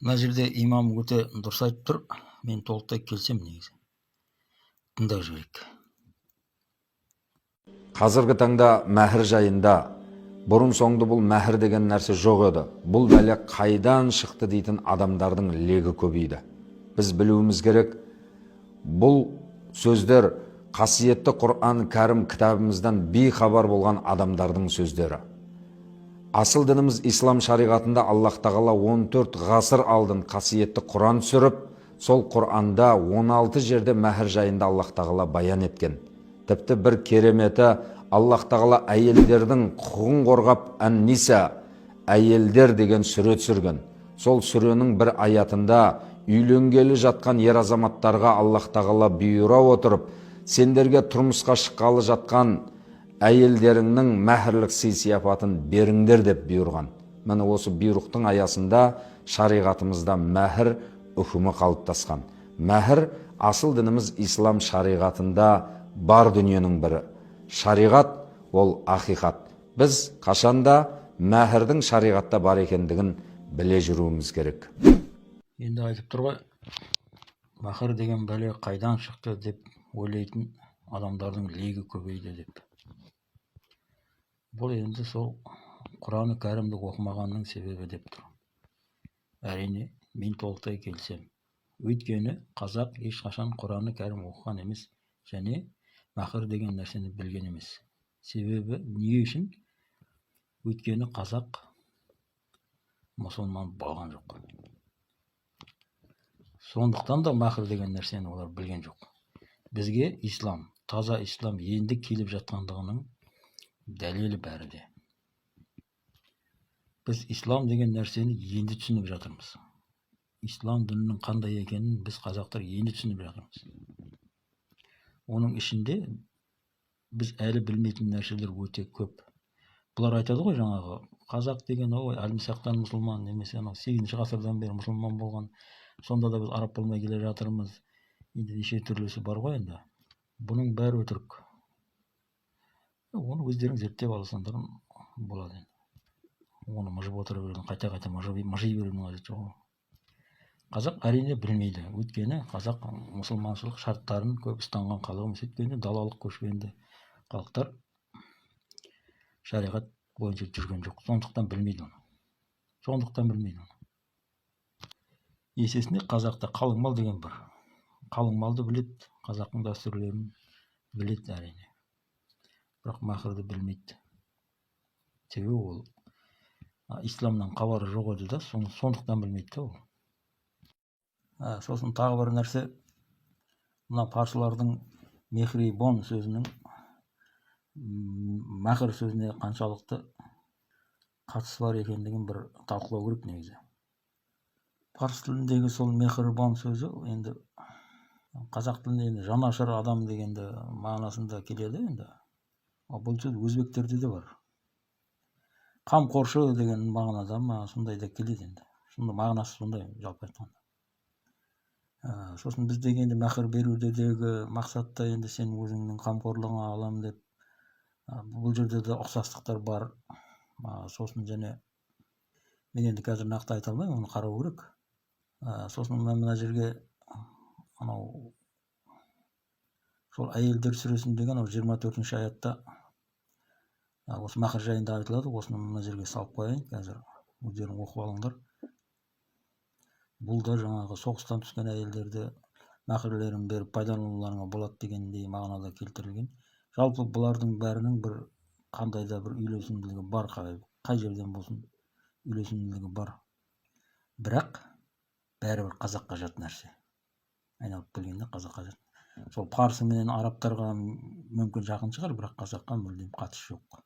Мына жерде имам өте дұрыс айтып тұр. Мен толықтай келсем негізі. Тыңдап жіберейік. Қазіргі таңда мәһір жайында бұрын соңды бұл мәһір деген нәрсе жоқ еді. Бұл бәле қайдан шықты дейтін адамдардың легі көбейді. Біз білуіміз керек, бұл сөздер қасиетті Құран Кәрім кітабымыздан бейхабар болған адамдардың сөздері. Асыл дініміз ислам шариғатында Аллах тағала 14 ғасыр алдын қасиетті Құран түсіріп, сол Құранда 16 жерде мәһір жайында Аллах тағала баян еткен. Тіпті бір кереметі, Аллах тағала әйелдердің құқығын қорғап Ан-Ниса, әйелдер деген сүре түсірген. Сол сүренің бір аятында үйленгелі жатқан ер азаматтарға Аллах тағала бұйыра отырып, сендерге тұрмысқа шыққалы жатқан әйелдеріңнің мәһірлік сый-сияпатын беріңдер деп бұйырған. Міне осы бұйрықтың аясында шариғатымызда мәһір үкімі қалыптасқан. Мәһір асыл дініміз ислам шариғатында бар дүниенің бірі. Шариғат ол ақиқат. Біз қашанда мәһірдің шариғатта бар екендігін біле жүруіміз керек. Енді айтып тұр ғой, мәһір деген бәле қайдан шықты деп ойлайтын адамдардың легі көбейді деп. Бұл енді сол Құран Кәрімді оқымағанның себебі деп тұр. Әрине, мен толықтай келсем. Өйткені қазақ ешқашан Құран Кәрім оқыған емес, және мәһір деген нәрсені білген емес. Себебі не үшін? Өйткені қазақ мұсылман болған жоқ. Сондықтан да мәһір деген нәрсені олар білген жоқ. Бізге ислам, таза ислам енді келіп жатқандығының дәлелі бәрі де. Біз ислам деген нәрсені енді түсініп жатырмыз. Ислам дінінің қандай екенін біз қазақтар енді түсініп жатырмыз. Оның ішінде біз әлі білмейтін нәрселер өте көп. Бұлар айтады ғой жаңағы, қазақ деген әлмісақтан мұсылман, немесе 8-ші ғасырдан бері мұсылман болған. Сонда да біз араб болмай келе жатырмыз. Енді неше түрлісі бар ғой енді. Бұның бәрі өтірік. Оны өздерің зерттеп алсаңдар болады. Оны мыжып отырып берудің, қайта-қайта мыжи берудің қажеті жоқ. Қазақ әрине білмейді. Өйткені қазақ мұсылманшылық шарттарын көп ұстанған халық емес. Өйткені далалық көшпенді халықтар шариғат бойынша жүрген жоқ. Сондықтан білмейді оны. Есесіне қазақта қалың мал деген бар. Қалың малды біледі, қазақтың дәстүрлерін біледі әрине. Бірақ мәһірді білмейді. Себебі ол исламнан хабары жоқ еді да, сондықтан білмейді ол. Сосын тағы бір нәрсе, мына парсылардың мехрибон сөзінің мәһір сөзіне қаншалықты қатысы бар екендігін бір талқылау керек негізі. Парс тіліндегі сол мехрибон сөзі енді қазақ тілінде енді жанашыр адам дегенді мағынасында келеді енді. Бұл сөз өзбектерде де бар. Қамқоршы деген мағынада сондай да келеді енді. Сонда мағынасы сондай жалпы айтқанда. Сосын біз дегенде мәһір берудегі мақсатта енді сен өзіңнің қамқорлығыңа алам деп. Бұл жерде де ұқсастықтар бар. Сосын және мен енді қазір нақты айта алмаймын, оны қарау керек. Сосын мына жерге анау сол әйелдер сүресіндегі 24-ші аятта осы мәһір жайында айтылады. Осыны мына жерге салып қояйын, қазір өздерің оқып алыңдар. Бұл да жаңағы соғыстан түскен әйелдерді мәһірлерін беріп пайдалануларына болады дегендей мағынада келтірілген. Жалпы бұлардың бәрінің бір қандай да бір үйлесімділігі бар, қай жерден болсын үйлесімділігі бар. Бірақ бәрібір қазаққа жат нәрсе. Айналып келгенде қазаққа жат. Сол парсы менен арабтарға мүмкін жақын шығар, бірақ қазаққа мүлдем қатысы жоқ.